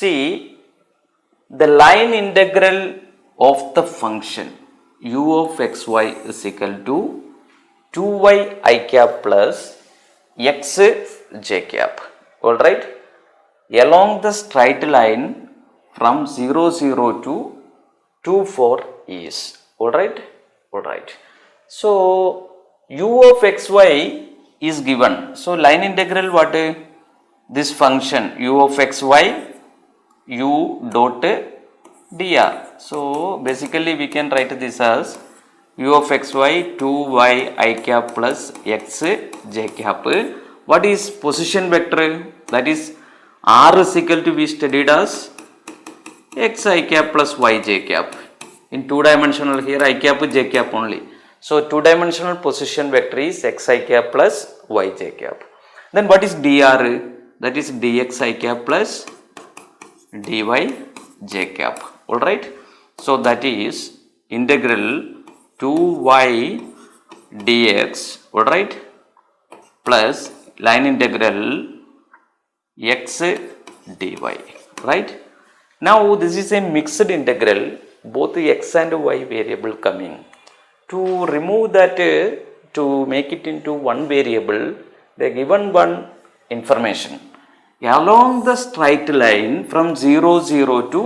See, the line integral of the function u of xy is equal to 2y I cap plus x j cap. Alright, along the straight line from 0 0 to 2 4 is. Alright. So u of xy is given. So line integral what? This function u of xy u dot dr. So basically we can write this as u of xy 2y I cap plus x j cap. What is position vector? That is r is equal to, we studied as x I cap plus y j cap. In 2-dimensional, here I cap j cap only. So 2-dimensional position vector is x I cap plus y j cap. Then what is dr? That is dx I cap plus dy j cap. Alright. So that is integral 2y dx, alright, plus line integral x dy, right. Now this is a mixed integral, both x and y variable coming. To remove that, to make it into one variable, they are given one information. Along the straight line from 0 0 to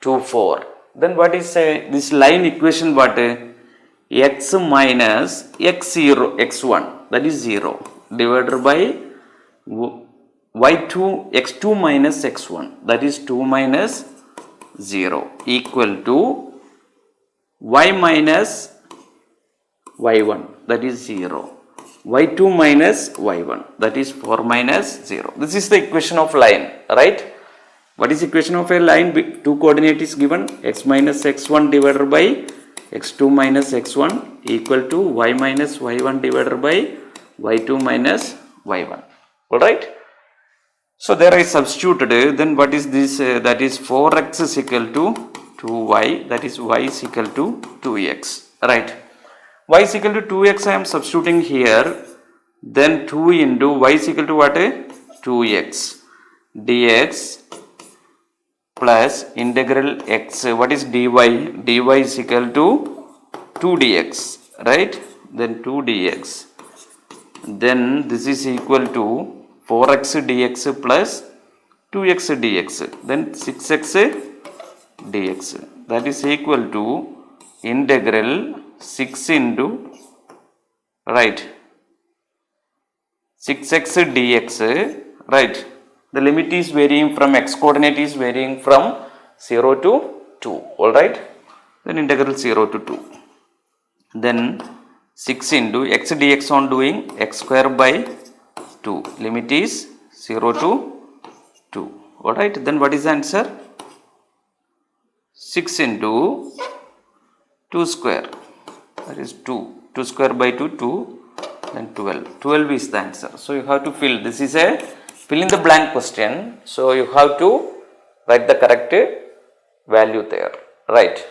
2 4. Then what is this line equation? What? X minus x0 x1, that is 0, divided by y2 x2 minus x1, that is 2 minus 0, equal to y minus y1, that is 0, y2 minus y1, that is 4 minus 0. This is the equation of line, right? What is equation of a line? Two coordinate is given, x minus x1 divided by x2 minus x1 equal to y minus y1 divided by y2 minus y1. Alright. So there I substituted, then what is this? That is 4x is equal to 2y, that is y is equal to 2x. Right. Y is equal to 2x I am substituting here. Then 2 into y is equal to what? 2x dx plus integral x, what is dy? Dy is equal to 2 dx, right? Then 2 dx. Then this is equal to 4x dx plus 2x dx. Then 6x dx. That is equal to integral 6 into, right, 6x dx, right. The limit is varying from, x coordinate is varying from 0 to 2, alright. Then integral 0 to 2. Then 6 into x dx on doing x square by 2. Limit is 0 to 2, alright. Then what is the answer? 6 into 2 square, that is 2. 2 square by 2, 2, then 12. 12 is the answer. So you have to fill, this is a fill in the blank question, so you have to write the correct value there, right.